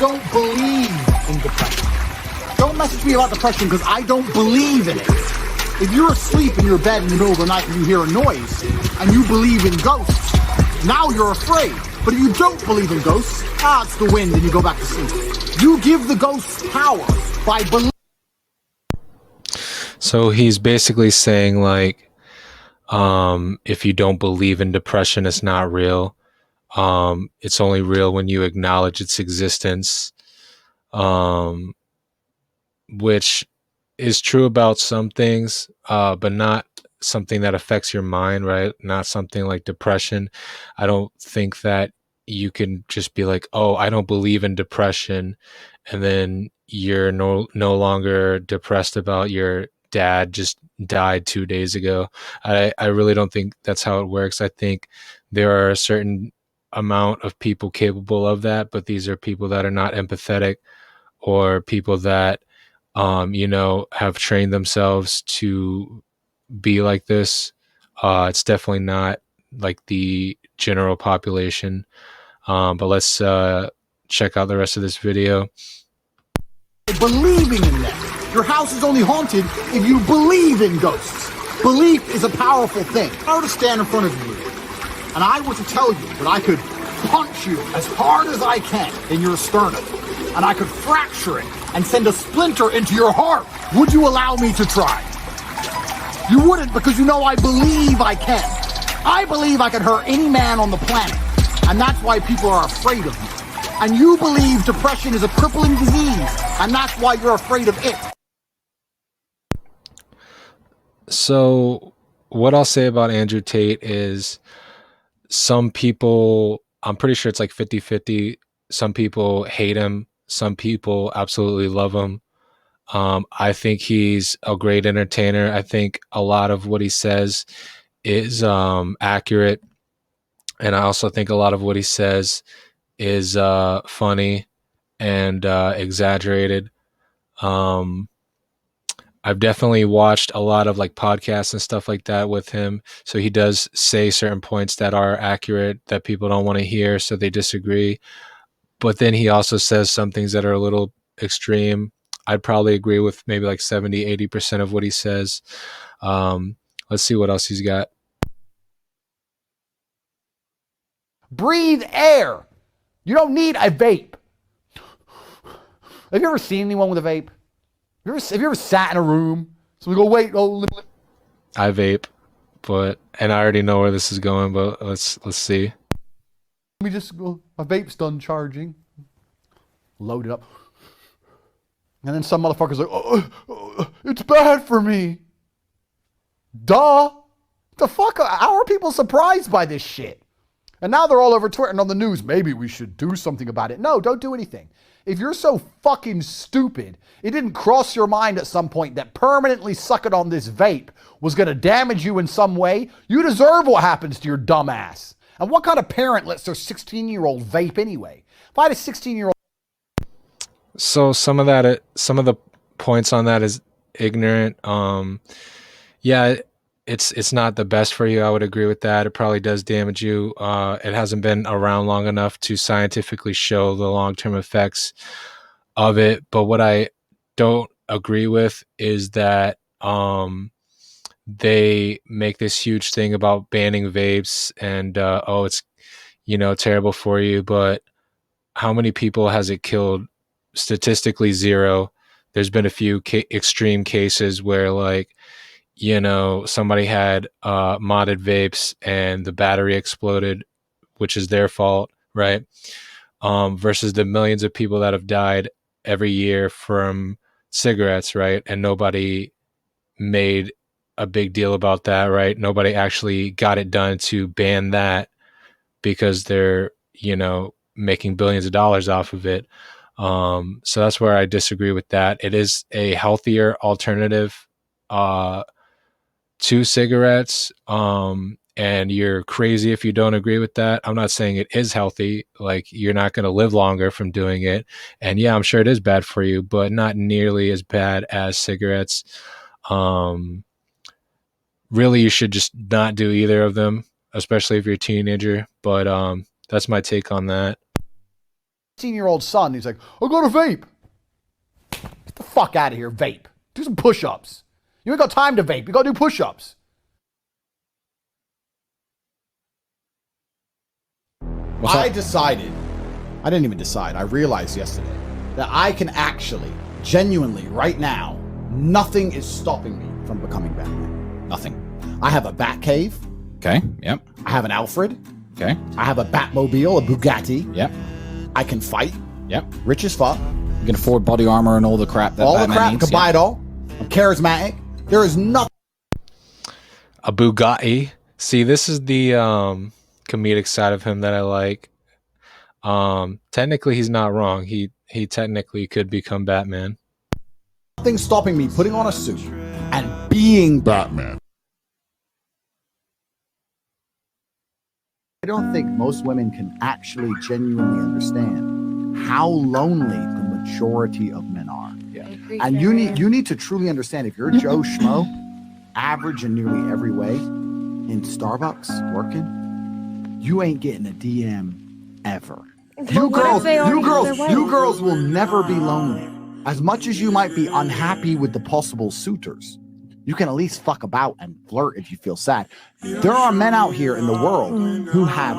don't believe in depression. Don't message me about depression because I don't believe in it. If you're asleep in your bed in the middle of the night and you hear a noise and you believe in ghosts, now you're afraid. But if you don't believe in ghosts, it's the wind and you go back to sleep. You give the ghosts power by believing. So he's basically saying, like, if you don't believe in depression, it's not real. It's only real when you acknowledge its existence, which is true about some things, but not something that affects your mind, right? Not something like depression. I don't think that you can just be like, oh, I don't believe in depression, and then you're no longer depressed about your dad just died 2 days ago. I really don't think that's how it works. I think there are a certain amount of people capable of that, but these are people that are not empathetic, or people that have trained themselves to be like this. It's definitely not like the general population. But let's check out the rest of this video. Believing in them. Your house is only haunted if you believe in ghosts. Belief is a powerful thing. If I were to stand in front of you and I were to tell you that I could punch you as hard as I can in your sternum, and I could fracture it and send a splinter into your heart, would you allow me to try? You wouldn't, because you know I believe I can. I believe I can hurt any man on the planet, and that's why people are afraid of me. And you believe depression is a crippling disease, and that's why you're afraid of it. So what I'll say about Andrew Tate is, some people, I'm pretty sure it's like 50-50. Some people hate him. Some people absolutely love him. I think he's a great entertainer. I think a lot of what he says is accurate. And I also think a lot of what he says is funny and exaggerated. I've definitely watched a lot of like podcasts and stuff like that with him. So he does say certain points that are accurate that people don't want to hear, so they disagree. But then he also says some things that are a little extreme. I'd probably agree with maybe like 70-80% of what he says. Let's see what else he's got. Breathe air. You don't need a vape. Have you ever seen anyone with a vape? Have you ever sat in a room? So we go, wait. I vape, and I already know where this is going, but let's see. Let me just go. My vape's done charging. Load it up. And then some motherfucker's like, it's bad for me. Duh. The fuck? How are people surprised by this shit? And now they're all over Twitter and on the news. Maybe we should do something about it. No, don't do anything. If you're so fucking stupid, it didn't cross your mind at some point that permanently sucking on this vape was going to damage you in some way, you deserve what happens to your dumb ass. And what kind of parent lets their 16-year-old vape anyway? If I had a 16-year-old... So some of the points on that is ignorant. Yeah, it's not the best for you. I would agree with that. It probably does damage you. It hasn't been around long enough to scientifically show the long-term effects of it. But what I don't agree with is that they make this huge thing about banning vapes and it's terrible for you. But how many people has it killed? Statistically, zero. There's been a few extreme cases where somebody had modded vapes and the battery exploded, which is their fault, right? Versus the millions of people that have died every year from cigarettes, right? And nobody made a big deal about that, right? Nobody actually got it done to ban that because they're, making billions of dollars off of it. So that's where I disagree with that. It is a healthier alternative to cigarettes. And you're crazy if you don't agree with that. I'm not saying it is healthy. Like, you're not going to live longer from doing it. And yeah, I'm sure it is bad for you, but not nearly as bad as cigarettes. Really, you should just not do either of them, especially if you're a teenager. But that's my take on that. 16-year-old son. He's like, I got a vape. Get the fuck out of here, vape. Do some push-ups. You ain't got time to vape. You got to do push-ups. I decided, I didn't even decide, I realized yesterday that I can actually, genuinely, right now, nothing is stopping me from becoming Batman. Nothing. I have a Batcave. Okay, yep. I have an Alfred. Okay, I have a Batmobile, a Bugatti. yep. I can fight. Yep. Rich as fuck. You can afford body armor and all the crap that All the Batman crap, needs. can buy it all. I'm charismatic. There is nothing. A Bugatti. See, this is the comedic side of him that I like. Technically, he's not wrong. He technically could become Batman. Nothing stopping me putting on a suit and being Batman. I don't think most women can actually genuinely understand how lonely the majority of men are. Yeah. And you need to truly understand, if you're Joe Schmo, average in nearly every way, in Starbucks working, you ain't getting a DM ever. You girls will never be lonely. As much as you might be unhappy with the possible suitors, you can at least fuck about and flirt if you feel sad. There are men out here in the world who have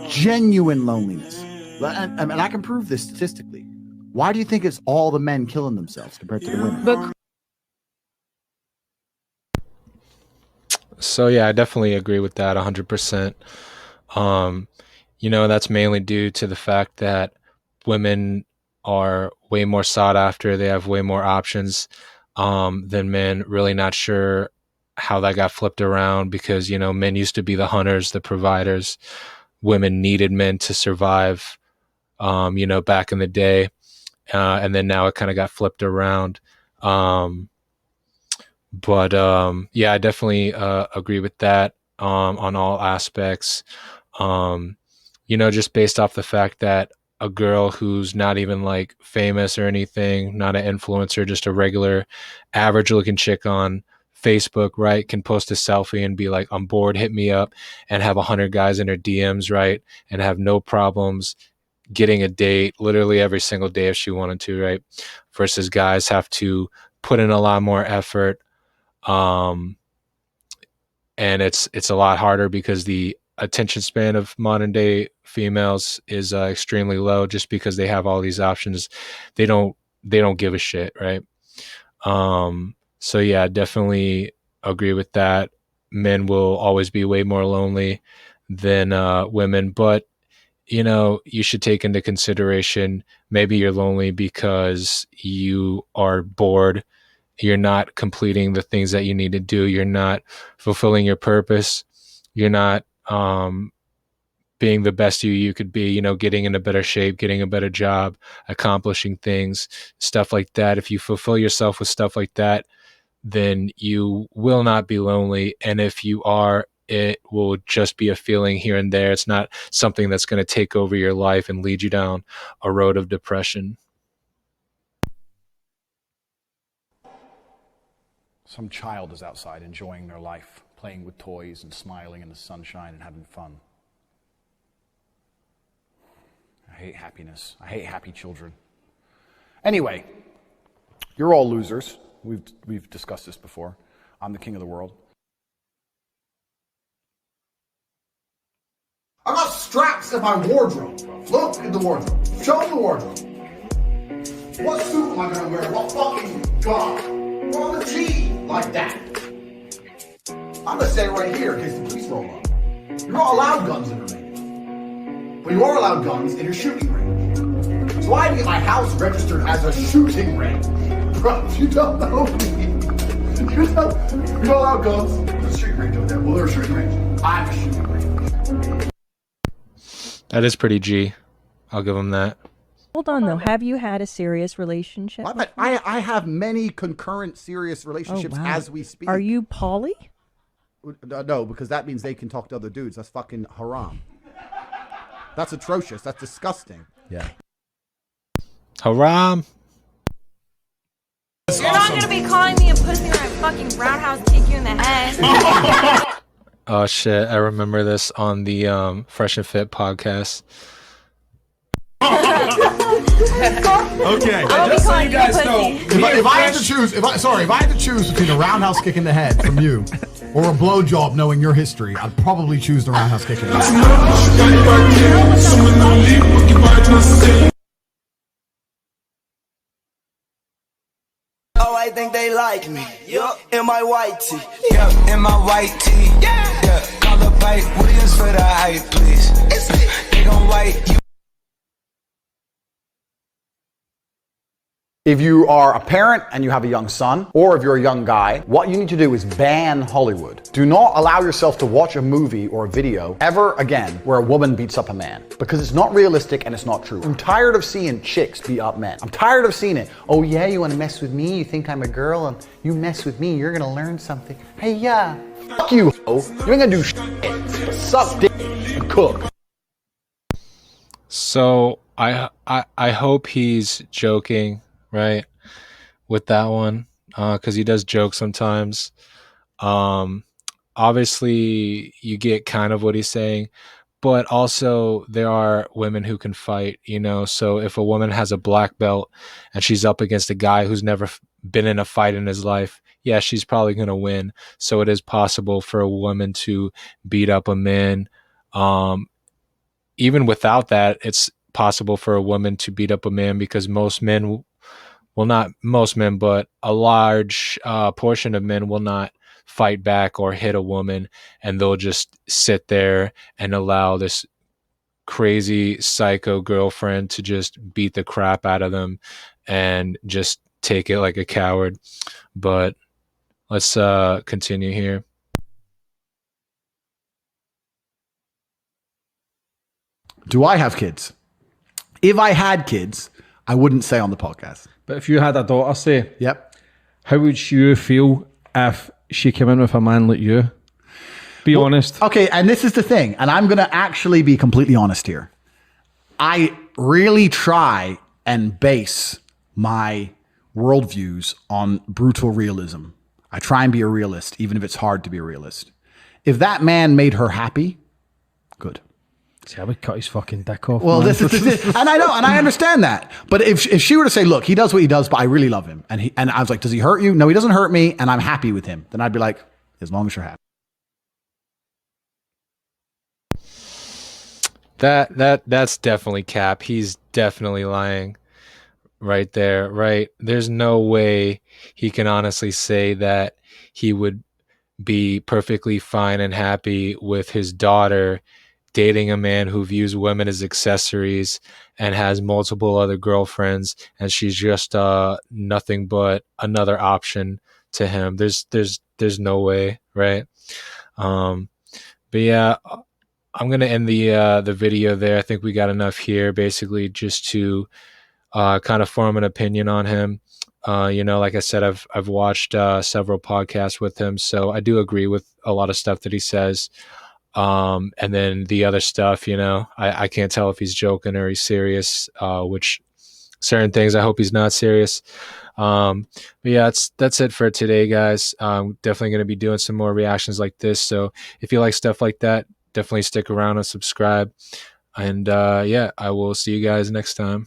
genuine loneliness. And I can prove this statistically. Why do you think it's all the men killing themselves compared to the women? So yeah, I definitely agree with that 100%. That's mainly due to the fact that women are way more sought after. They have way more options than men. Really not sure how that got flipped around because, men used to be the hunters, the providers. Women needed men to survive, back in the day. And then now it kind of got flipped around. Yeah, I definitely agree with that on all aspects. Just based off the fact that a girl who's not even like famous or anything, not an influencer, just a regular average looking chick on Facebook, right, can post a selfie and be like, I'm bored, hit me up, and have 100 guys in her DMs, right, and have no problems getting a date literally every single day if she wanted to, right, versus guys have to put in a lot more effort. And it's a lot harder because the attention span of modern day females is extremely low just because they have all these options. They don't give a shit, right? So yeah, definitely agree with that. Men will always be way more lonely than women, but you should take into consideration maybe you're lonely because you are bored. You're not completing the things that you need to do. You're not fulfilling your purpose. You're not being the best you could be, getting in a better shape, getting a better job, accomplishing things, stuff like that. If you fulfill yourself with stuff like that, then you will not be lonely. And if you are, it will just be a feeling here and there. It's not something that's going to take over your life and lead you down a road of depression. Some child is outside enjoying their life, playing with toys and smiling in the sunshine and having fun. I hate happiness. I hate happy children. Anyway, you're all losers. We've discussed this before. I'm the king of the world. I got straps in my wardrobe, bro. Look at the wardrobe. Show them the wardrobe. What suit am I gonna wear? What fucking gun? We're on the T like that. I'm gonna stay right here in case the police roll up. You're not allowed guns in Romania. But you are allowed guns in your shooting range. So I had to get my house registered as a shooting range. Bro, if you don't know me, you're not allowed guns. There's a shooting range over there. Well, there's a shooting range. I'm a shooting range. That is pretty G. I'll give him that. Hold on, though. Have you had a serious relationship? I have many concurrent serious relationships as we speak. Are you poly? No, because that means they can talk to other dudes. That's fucking haram. That's atrocious. That's disgusting. Yeah. Haram. You're not gonna be calling me a pussy or I fucking roundhouse kick you in the head. Oh shit, I remember this on the Fresh and Fit podcast. Okay. I'm gonna be calling you pussy. If I had to choose, if I had to choose between a roundhouse kick in the head from you or a blowjob, knowing your history, I'd probably choose the roundhouse kick in the head. Oh, I think they like me. Yup, in my white tee. Yup, in my white tee. Yeah. Call the pipe Williams for the hype, please. They gon' white you. If you are a parent and you have a young son, or if you're a young guy, what you need to do is ban Hollywood. Do not allow yourself to watch a movie or a video ever again where a woman beats up a man, because it's not realistic and it's not true. I'm tired of seeing chicks beat up men. I'm tired of seeing it. Oh yeah, you want to mess with me? You think I'm a girl and you mess with me, you're gonna learn something. Hey yeah, fuck you, ho. You ain't gonna do shit. Suck dick and cook. So I hope he's joking, right, with that one, because he does joke sometimes. Obviously, you get kind of what he's saying, but also there are women who can fight, you know. So if a woman has a black belt and she's up against a guy who's never been in a fight in his life, yeah, she's probably going to win. So it is possible for a woman to beat up a man. Even without that, it's possible for a woman to beat up a man, because most men, well, not most men, but a large portion of men will not fight back or hit a woman, and they'll just sit there and allow this crazy psycho girlfriend to just beat the crap out of them and just take it like a coward. But let's continue here. Do I have kids? If I had kids, I wouldn't say on the podcast. But if you had a daughter, say, Yep. how would you feel if she came in with a man like you? Be honest. Okay, and this is the thing, and I'm going to actually be completely honest here. I really try and base my worldviews on brutal realism. I try and be a realist, even if it's hard to be a realist. If that man made her happy, good. See, I would cut his fucking dick off. Well, man. this is and I know, and I understand that. But if she were to say, "Look, he does what he does, but I really love him," and I was like, "Does he hurt you?" No, he doesn't hurt me, and I'm happy with him. Then I'd be like, as long as you're happy. That's definitely cap. He's definitely lying right there, right? There's no way he can honestly say that he would be perfectly fine and happy with his daughter dating a man who views women as accessories and has multiple other girlfriends, and she's just nothing but another option to him. There's no way, right? But yeah, I'm gonna end the video there. I think we got enough here, basically, just to kind of form an opinion on him. You know, like I said, I've watched several podcasts with him, so I do agree with a lot of stuff that he says. And then the other stuff, you know, I can't tell if he's joking or he's serious, which certain things I hope he's not serious. But yeah, that's it for today, guys. Definitely going to be doing some more reactions like this. So if you like stuff like that, definitely stick around and subscribe. And yeah, I will see you guys next time.